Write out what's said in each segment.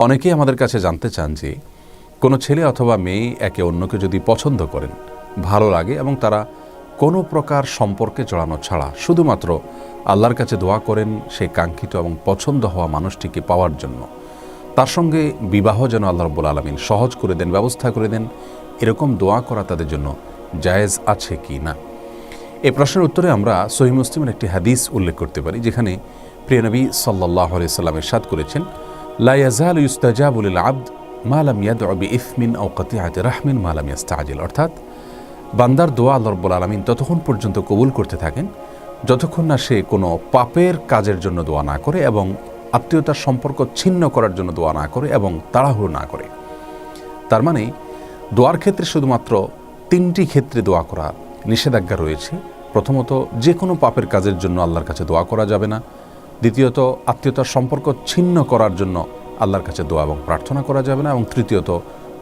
অনেকেই আমাদের কাছে জানতে চান যে কোনো ছেলে অথবা মেয়ে একে অন্যকে যদি পছন্দ করেন, ভালো লাগে এবং তারা কোনো প্রকার সম্পর্কে জড়ানো ছাড়া শুধুমাত্র আল্লাহর কাছে দোয়া করেন সেই কাঙ্ক্ষিত এবং পছন্দ হওয়া মানুষটিকে পাওয়ার জন্য, তার সঙ্গে বিবাহ যেন আল্লাহ রাব্বুল আলামিন সহজ করে দেন, ব্যবস্থা করে দেন, এরকম দোয়া করা তাদের জন্য জায়েজ আছে কি না। এই প্রশ্নের উত্তরে আমরা সহিহ মুসলিমের একটি হাদিস উল্লেখ করতে পারি, যেখানে প্রিয় নবী সাল্লাল্লাহু আলাইহি সাল্লাম ইরশাদ করেছেন, লা ইয়াজালু ইস্তাজাবু লিল আবদ মা লাম ইয়াদউ বিইসমিন আও কাতিআতি রাহমিন মা লাম ইস্তাজিল। অর্থাৎ বান্দার দোয়া আল্লাহ রাব্বুল আলামিন ততক্ষণ পর্যন্ত কবুল করতে থাকেন যতক্ষণ না সে কোনো পাপের কাজের জন্য দোয়া না করে এবং আত্মীয়তার সম্পর্ক ছিন্ন করার জন্য দোয়া না করে এবং তাড়াহুড়ো না করে। তার মানে দোয়ার ক্ষেত্রে শুধুমাত্র তিনটি ক্ষেত্রে দোয়া করা নিষেধাজ্ঞা রয়েছে। প্রথমত, যে কোনো পাপের কাজের জন্য আল্লাহর কাছে দোয়া করা যাবে না। দ্বিতীয়ত, আত্মীয়তার সম্পর্ক ছিন্ন করার জন্য আল্লাহর কাছে দোয়া এবং প্রার্থনা করা যাবে না। এবং তৃতীয়ত,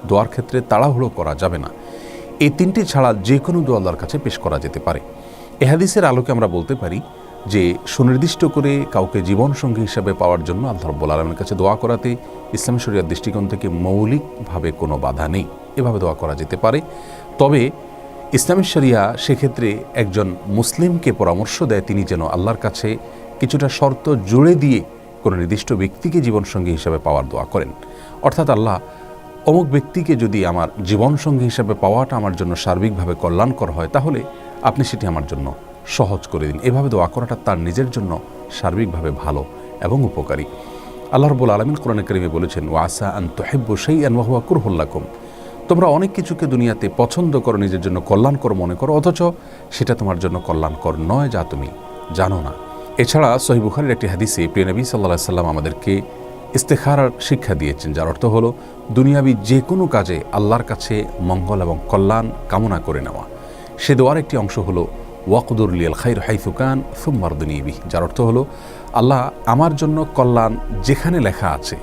দোয়ার ক্ষেত্রে তাড়াহুড়ো করা যাবে না। এই তিনটি ছাড়া যে কোনো দোয়া আল্লাহর কাছে পেশ করা যেতে পারে। এ হাদিসের আলোকে আমরা বলতে পারি যে সুনির্দিষ্ট করে কাউকে জীবনসঙ্গী হিসাবে পাওয়ার জন্য আল্লাহ রাব্বুল আলামিনের কাছে দোয়া করাতে ইসলামী শরিয়ার দৃষ্টিকোণ থেকে মৌলিকভাবে কোনো বাধা নেই। এভাবে দোয়া করা যেতে পারে। তবে ইসলামী শরিয়া সেক্ষেত্রে একজন মুসলিমকে পরামর্শ দেয় তিনি যেন আল্লাহর কাছে কিছুটা শর্ত জুড়ে দিয়ে কোনো নির্দিষ্ট ব্যক্তিকে জীবনসঙ্গী হিসাবে পাওয়ার দোয়া করেন। অর্থাৎ আল্লাহ, অমুক ব্যক্তিকে যদি আমার জীবনসঙ্গী হিসাবে পাওয়াটা আমার জন্য সার্বিকভাবে কল্যাণকর হয়, তাহলে আপনি সেটি আমার জন্য সহজ করে দিন। এভাবে দোয়া করাটা তার নিজের জন্য সার্বিকভাবে ভালো এবং উপকারী। আল্লাহ রাব্বুল আলামিন কোরআনে কারিমে বলেছেন, ওয়াসা আন তুহিব্বু শাইআন ওয়া হুয়া কুরহুল লাকুম। তোমরা অনেক কিছুকে দুনিয়াতে পছন্দ করো, নিজের জন্য কল্যাণকর মনে করো, অথচ সেটা তোমার জন্য কল্যাণকর নয়, যা তুমি জানো না। এছাড়া সহিহ বুখারীর একটি হাদিসে প্রিয় নবী সাল্লাল্লাহু আলাইহি সাল্লাম আমাদেরকে ইস্তেখারার শিক্ষা দিয়েছেন, যার অর্থ হলো দুনিয়াবি যে কোনো কাজে আল্লাহর কাছে মঙ্গল এবং কল্যাণ কামনা করে নেওয়া। সে দোয়ার একটি অংশ হলো ওয়াকদুর লিয়াল খাইর হাইসু কান সুম্মা রদনি বিহি, যার অর্থ হলো, আল্লাহ আমার জন্য কল্যাণ যেখানে লেখা আছে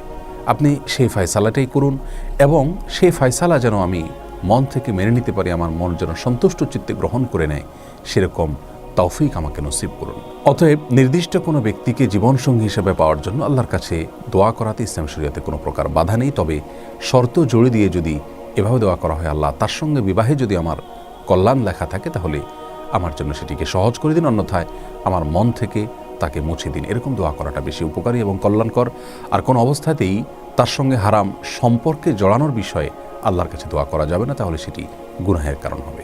আপনি সেই ফয়সালাটাই করুন এবং সেই ফয়সালা যেন আমি মন থেকে মেনে নিতে পারি, আমার মন যেন সন্তুষ্ট চিত্তে গ্রহণ করে নেয়, সেরকম তৌফিক আমাকে নসিব করুন। অতএব নির্দিষ্ট কোনো ব্যক্তিকে জীবনসঙ্গী হিসেবে পাওয়ার জন্য আল্লাহর কাছে দোয়া করাতে ইসলাম শরিয়াতে কোনো প্রকার বাধা নেই। তবে শর্ত জুড়ে দিয়ে যদি এভাবে দোয়া করা হয়, আল্লাহ তার সঙ্গে বিবাহে যদি আমার কল্যাণ লেখা থাকে, তাহলে আমার জন্য সেটিকে সহজ করে দিন, অন্যথায় আমার মন থেকে তাকে মুছে দিন। এরকম দোয়া করাটা বেশি উপকারী এবং কল্যাণকর। আর কোনো অবস্থাতেই তার সঙ্গে হারাম সম্পর্কে জড়ানোর বিষয়ে আল্লাহর কাছে দোয়া করা যাবে না, তাহলে সেটি গুনাহের কারণ হবে।